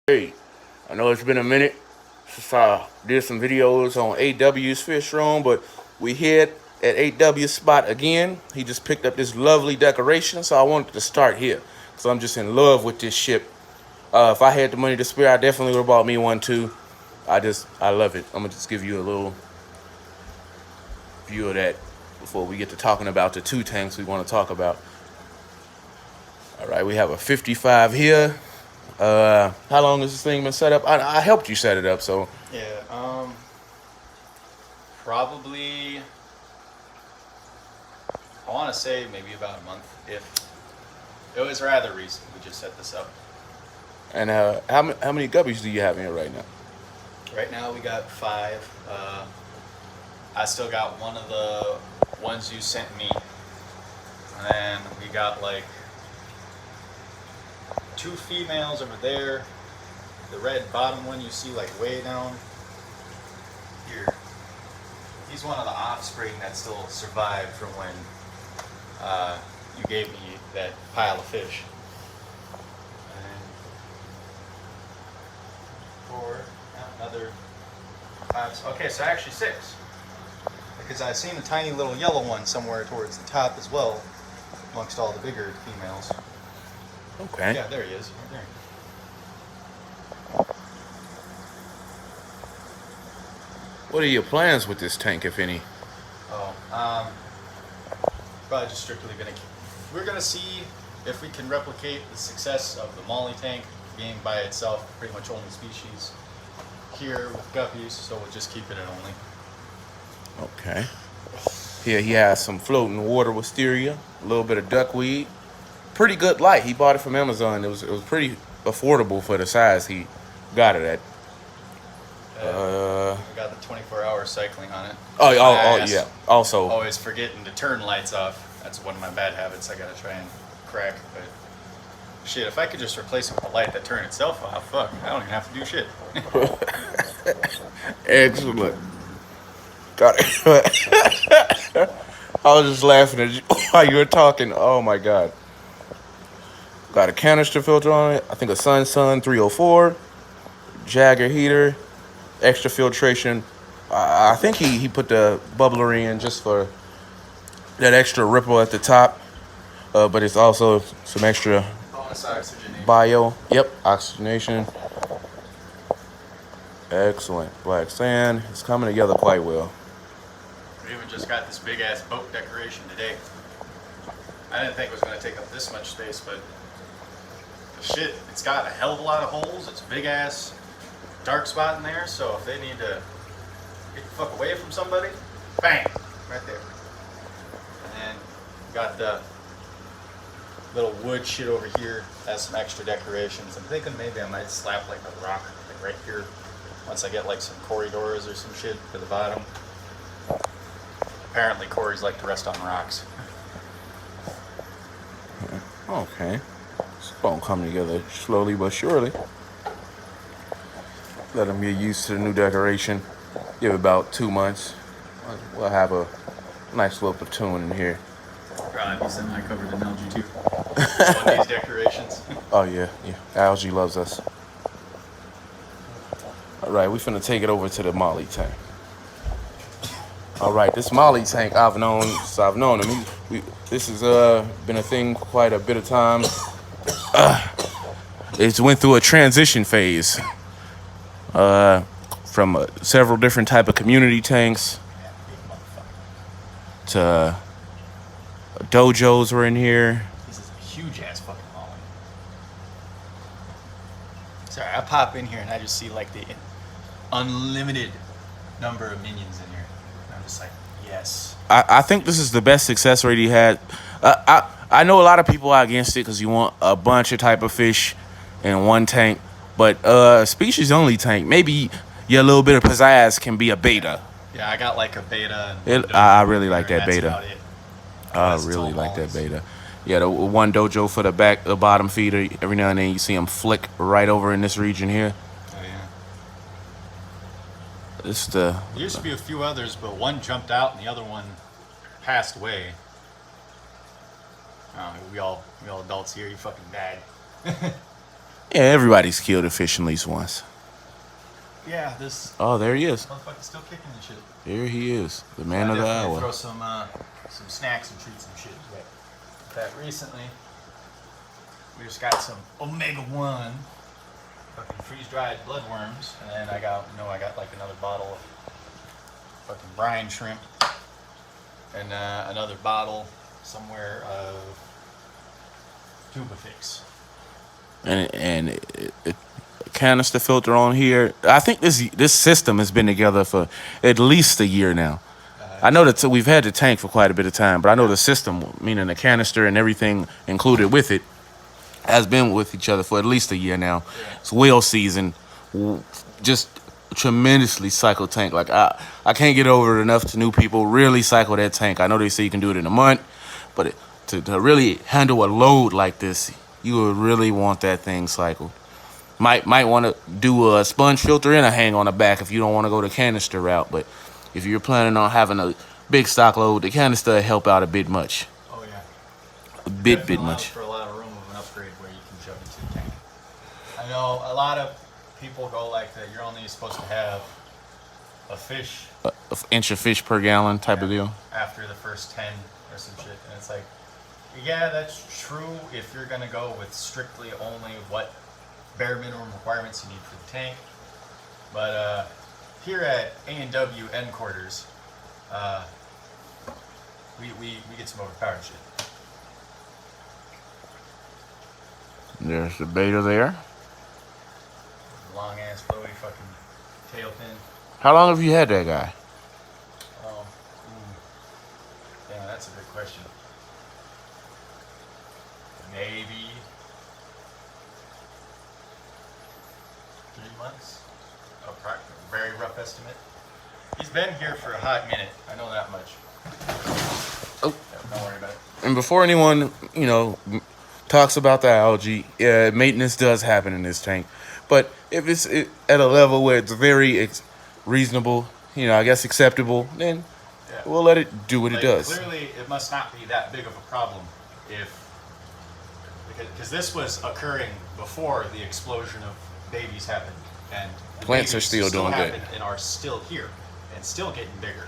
Hey, I know it's been a minute since I did some videos on AW's fish room, but we here at AW's spot again. He just picked up this lovely decoration, so I wanted to start here. So I'm just in love with this ship. If I had the money to spare, I definitely would have bought me one too. I love it. I'm gonna just give you a little view of that before we get to talking about the two tanks we want to talk about. All right, we have a 55 here. How long has this thing been set up? I helped you set it up, so Yeah, probably, I want to say maybe about a month. If it was rather recent, we just set this up. and how many guppies do you have in here right now? Right now we got 5. I still got one of the ones you sent me, and then we got like 2 females over there. The red bottom one you see like way down here. He's one of the offspring that still survived from when you gave me that pile of fish. And 4, another 5. Okay, so actually 6. Because I've seen a tiny little yellow one somewhere towards the top as well, amongst all the bigger females. Okay. Yeah, there he is. Right there. What are your plans with this tank, if any? Probably just strictly gonna. We're gonna see if we can replicate the success of the Molly tank being by itself, pretty much only species here with guppies. So we'll just keep it at only. Okay. Here he has some floating water wisteria, a little bit of duckweed. Pretty good light. He bought it from Amazon. It was pretty affordable for the size he got it at. We got the 24-hour cycling on it. Oh, yeah. Also, Always forgetting to turn lights off. That's one of my bad habits I gotta try and crack. But shit, if I could just replace it with a light that turned itself off, fuck, I don't even have to do shit. excellent. Got it. I was just laughing at you while you were talking. Oh my god. Got a canister filter on it. I think a Sun 304, Jagger heater, extra filtration. I think he put the bubbler in just for that extra ripple at the top. But it's also some extra Bonus oxygenation. bio. Yep, oxygenation. Excellent. Black sand. It's coming together quite well. We even just got this big ass boat decoration today. I didn't think it was going to take up this much space, but the shit, it's got a hell of a lot of holes. It's a big ass dark spot in there, so if they need to get the fuck away from somebody, bang, right there. And then we got the little wood shit over here. Has some extra decorations. I'm thinking maybe I might slap like a rock like right here once I get like some corridors or some shit for the bottom. Apparently Corys like to rest on rocks. Okay. It's gonna come together slowly but surely. Let them get used to the new decoration. Give it about 2 months. We'll have a nice little platoon in here. Probably be semi-covered in algae too. One of these decorations. Oh yeah. Algae loves us. All right, we finna take it over to the Molly tank. All right, this Molly tank I've known since I've known him. This has been a thing quite a bit of time. It's went through a transition phase from several different type of community tanks to dojos were in here. This is a huge ass fucking Molly. Sorry, I pop in here and I just see like the unlimited number of minions in here. And I'm just like, yes. I think this is the best success rate he had. I know a lot of people are against it because you want a bunch of type of fish in one tank, but species only tank, maybe your little bit of pizzazz can be a beta. Yeah, I got like a beta. I really like that That's beta. about it. I Unless it's really all like that mollies. beta. Yeah, the one dojo for the bottom feeder. Every now and then you see them flick right over in this region here. Oh yeah. It's There used to be a few others, but one jumped out and the other one passed away. We all adults here. You fucking died. Yeah, everybody's killed a fish at least once. Yeah, this Oh, there he is. motherfucker's still kicking and shit. There he is, the So man I of the definitely hour. throw some snacks and treats and shit. But in fact, recently we just got some omega-1 fucking freeze-dried bloodworms, and then I got like another bottle of fucking brine shrimp, and another bottle somewhere of tuba fix. And canister filter on here. I think this system has been together for at least a year now. I know that we've had the tank for quite a bit of time, but I know the system, meaning the canister and everything included with it, has been with each other for at least a year now. Yeah. It's whale season, just tremendously cycle tank. Like I can't get over it enough to new people really cycle that tank. I know they say you can do it in a month, but to really handle a load like this, you would really want that thing cycled. Might want to do a sponge filter and a hang on the back if you don't want to go the canister route. But if you're planning on having a big stock load, the canister will help out a bit much. Oh yeah. A bit Definitely allows much. for a lot of room of an upgrade where you can shove into the tank. I know a lot of people go like that. You're only supposed to have a fish An inch of fish per gallon type of deal. after the first 10 or some shit, and it's like, yeah, that's true if you're gonna go with strictly only what bare minimum requirements you need for the tank. But here at A&W N quarters, we get some overpowered shit. There's the beta there. Long ass flowy fucking tail fin. How long have you had that guy? Oh, yeah, that's a good question. Maybe 3 months. Very rough estimate. He's been here for a hot minute. I know that much. Oh. Yeah, don't worry about it. And before anyone, talks about the algae, maintenance does happen in this tank. But if it's at a level where it's very reasonable, I guess acceptable, then Yeah. we'll let it do what it does. Clearly, it must not be that big of a problem because this was occurring before the explosion of babies happened, and the Plants are babies still doing good. happen and are still here and still getting bigger.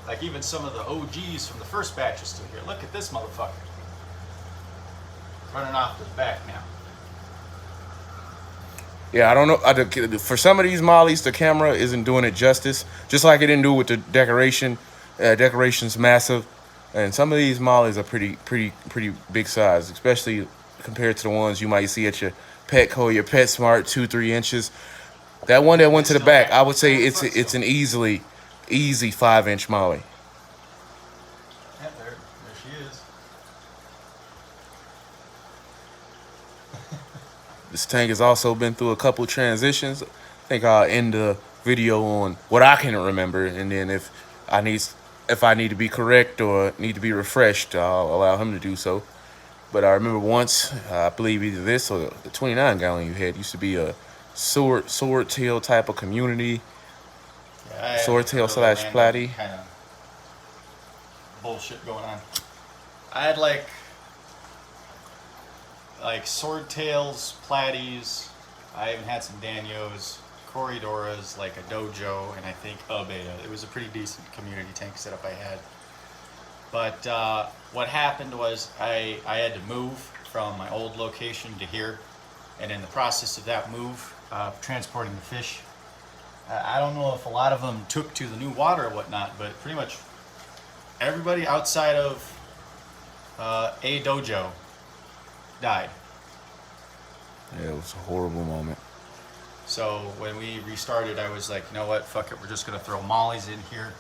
Like even some of the OGs from the first batch are still here. Look at this motherfucker running off to the back now. Yeah, I don't know. For some of these mollies, the camera isn't doing it justice. Just like it didn't do with the decoration. Decoration's massive, and some of these mollies are pretty big size, especially compared to the ones you might see at your Petco, your PetSmart, 2-3 inches. That one that went to the back, I would say it's an easy 5-inch molly. Yeah, there she is. This tank has also been through a couple transitions. I think I'll end the video on what I can remember, and then if I need to be correct or need to be refreshed, I'll allow him to do so. But I remember once, I believe either this or the 29 gallon you had used to be a swordtail type of community. Yeah, Swordtail / platy. Kind of bullshit going on. I had like swordtails, platies. I even had some Danios, Corridoras, like a dojo, and I think a beta. It was a pretty decent community tank setup I had. But what happened was I had to move from my old location to here, and in the process of that move, transporting the fish, I don't know if a lot of them took to the new water or whatnot, but pretty much everybody outside of a dojo died. Yeah, it was a horrible moment. So when we restarted, I was like, you know what, fuck it, we're just gonna throw mollies in here,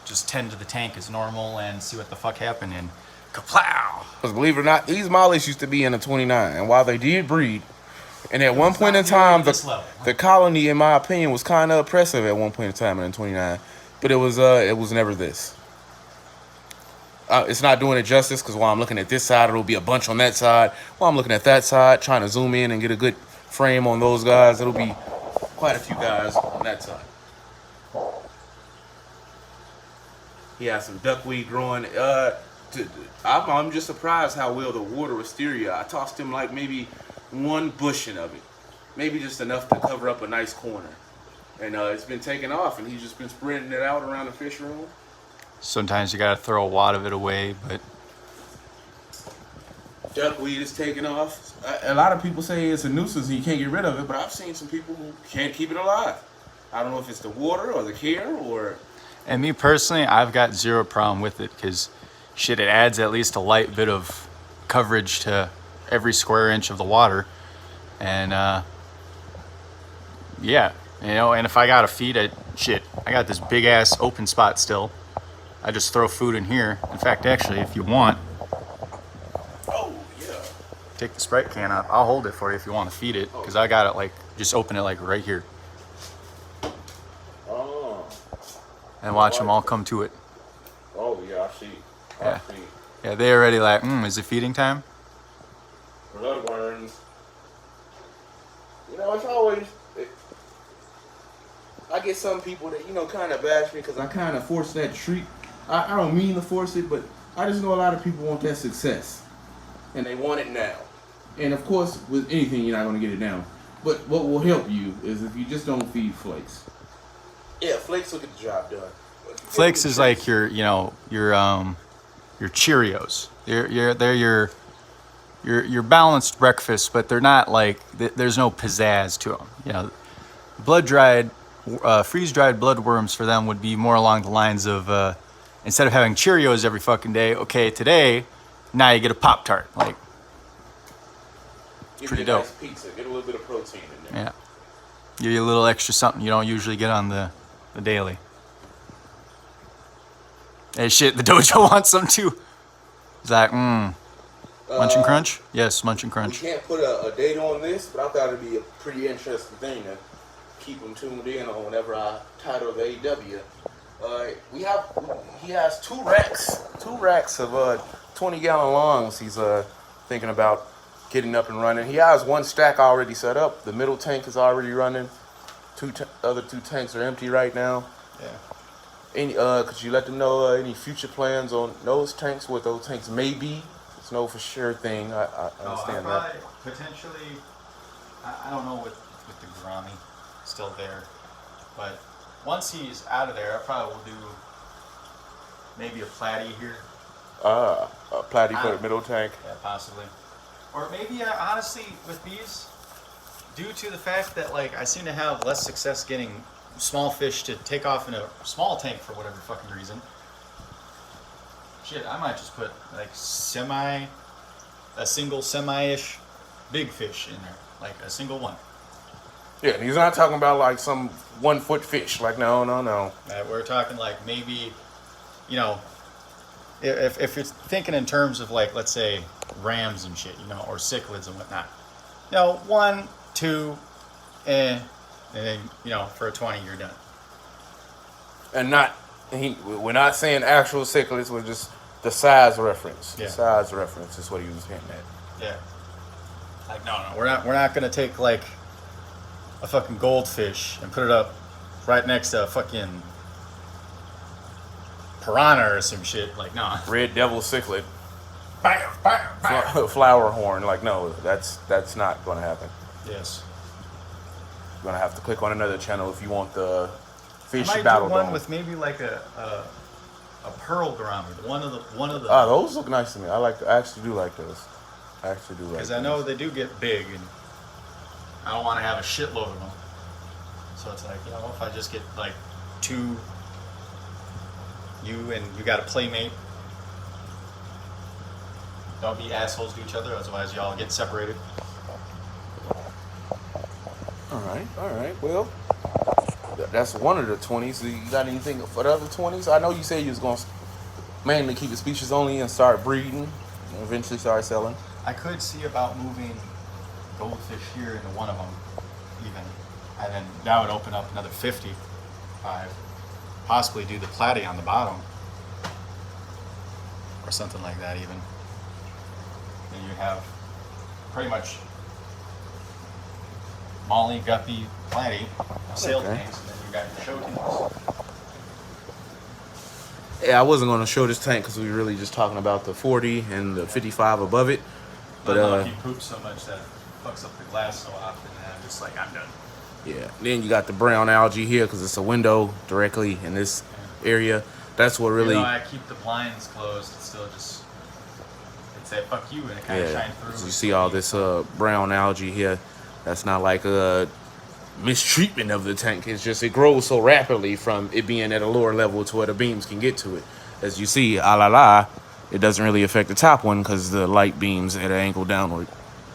just tend to the tank as normal and see what the fuck happened, and kaplow! Because believe it or not, these mollies used to be in a 29, and while they did breed, and at one point in time, the colony, in my opinion, was kind of oppressive at one point in time in the 29, but it was never this. It's not doing it justice, because while I'm looking at this side, it'll be a bunch on that side. While I'm looking at that side, trying to zoom in and get a good frame on those guys, it'll be quite a few guys on that side. He has some duckweed growing. I'm just surprised how well the water will steer you. I tossed him like maybe one bushing of it, maybe just enough to cover up a nice corner. And it's been taking off, and he's just been spreading it out around the fish room. Sometimes you gotta throw a wad of it away, but Duckweed is taking off. A lot of people say it's a nuisance and you can't get rid of it, but I've seen some people who can't keep it alive. I don't know if it's the water or the care or... and me personally, I've got zero problem with it because shit, it adds at least a light bit of coverage to every square inch of the water. And yeah, you know, and if I gotta feed it, shit, I got this big ass open spot still. I just throw food in here. In fact, actually, if you want, Oh, yeah. take the Sprite can out. I'll hold it for you if you want to feed it, because I got it like, just open it like right here. Oh. And watch them all come to it. Oh, yeah, I see. Yeah. Yeah, they already like, is it feeding time? Bloodworms. You know, it's always... I get some people that, you know, kind of bash me because I kind of force that treat. I don't mean to force it, but I just know a lot of people want that success. And they want it now. And of course, with anything, you're not going to get it now. But what will help you is if you just don't feed flakes. Yeah, flakes will get the job done. Flakes is like your, you know, your Cheerios. They're your balanced breakfast, but they're not like, there's no pizzazz to them. You know, freeze-dried bloodworms for them would be more along the lines of, instead of having Cheerios every fucking day, okay, today, now you get a Pop-Tart. Like, pretty dope. Nice pizza. Get a little bit of protein in there. Yeah. Give you a little extra something you don't usually get on the daily. Hey, shit, the dojo wants some too. He's like, Munch and Crunch? Yes, Munch and Crunch. We can't put a date on this, but I thought it'd be a pretty interesting thing to keep them tuned in on whenever I title the AEW. He has two racks of 20-gallon longs. He's thinking about getting up and running. He has one stack already set up. The middle tank is already running. Other two tanks are empty right now. Yeah. Could you let them know any future plans on those tanks? What those tanks may be? It's no for sure thing. I understand that. Potentially, I don't know with the Grammy still there, but once he's out of there, I probably will do maybe a platy here. A platy for the middle tank. Yeah, possibly. Or maybe, honestly, with these, due to the fact that like I seem to have less success getting small fish to take off in a small tank for whatever fucking reason. Shit, I might just put like a single semi-ish big fish in there, like a single one. Yeah, and he's not talking about like some 1 foot fish. Like no. We're talking like maybe, you know, if you're thinking in terms of like, let's say rams and shit, you know, or cichlids and whatnot. You know, 1, 2, and then, you know, for a 20 you're done. And we're not saying actual cichlids. We're just the size reference. Yeah. The size reference is what he was getting at. Yeah. Like no, we're not gonna take like a fucking goldfish and put it up right next to a fucking piranha or some shit. Like no. Red devil cichlid. Bam, bam, bam. Flower horn. Like no, that's not going to happen. Yes. You're gonna have to click on another channel if you want the fish I might battle do one dome. with maybe like a pearl gourami. One of the. Ah, those look nice to me. I actually do like those. Because I know they do get big, and I don't want to have a shitload of them. So it's like, you know, if I just get like 2, you got a playmate. Don't be assholes to each other, otherwise y'all get separated. All right. Well, that's one of the 20s. You got anything for the other 20s? I know you said you was going to mainly keep it species only and start breeding and eventually start selling. I could see about moving goldfish here into one of them, even. And then that would open up another 50. Possibly do the platy on the bottom. Or something like that, even. Then you have pretty much Molly, Guppy, platy, sail tanks, and then you got your show tanks. Yeah, I wasn't going to show this tank because we were really just talking about the 40 and the 55 above it. But I don't know if he poops so much that fucks up the glass so often, and I'm just like, I'm done. Yeah. Then you got the brown algae here because it's a window directly in this area. That's what really. Even though I keep the blinds closed, it's still just, it's that fuck you, and it kind of shines through. So you see all this brown algae here. That's not like a mistreatment of the tank. It's just it grows so rapidly from it being at a lower level to where the beams can get to it. As you see, it doesn't really affect the top one because the light beams at an angle downward,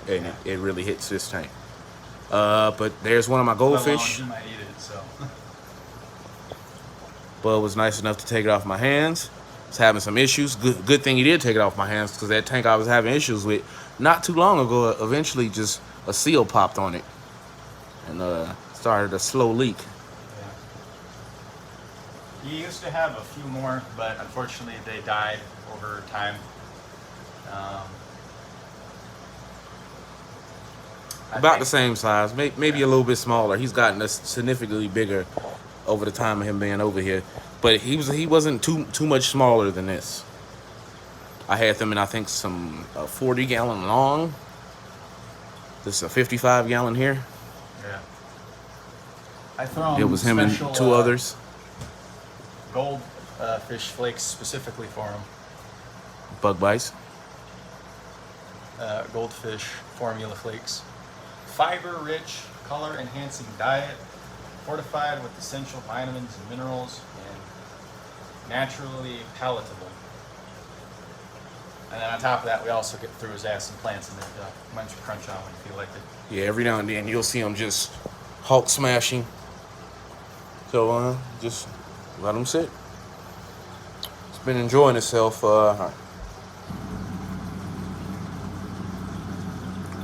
and it really hits this tank. But there's one of my goldfish. Well, you might eat it, so. Bud was nice enough to take it off my hands. Was having some issues. Good thing he did take it off my hands because that tank I was having issues with not too long ago. Eventually, just a seal popped on it and started a slow leak. Yeah. He used to have a few more, but unfortunately they died over time. About the same size, maybe a little bit smaller. He's gotten significantly bigger over the time of him being over here, but he wasn't too much smaller than this. I had them in I think some 40-gallon long. This is a 55-gallon here. Yeah. I throw it was him and two others. Gold fish flakes specifically for him. Bug bites. Goldfish formula flakes. Fiber-rich, color-enhancing diet, fortified with essential vitamins and minerals, and naturally palatable. And then on top of that, we also get through his ass some plants in there to munch or crunch on when you feel like it. Yeah, every now and then you'll see him just Hulk smashing. So just let him sit. He's been enjoying himself.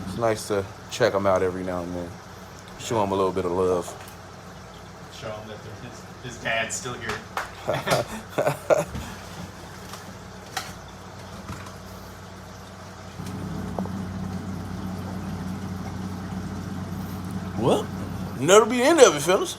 It's nice to check him out every now and then. Show him a little bit of love. Show him that his dad's still here. Well, that'll be the end of it, fellas.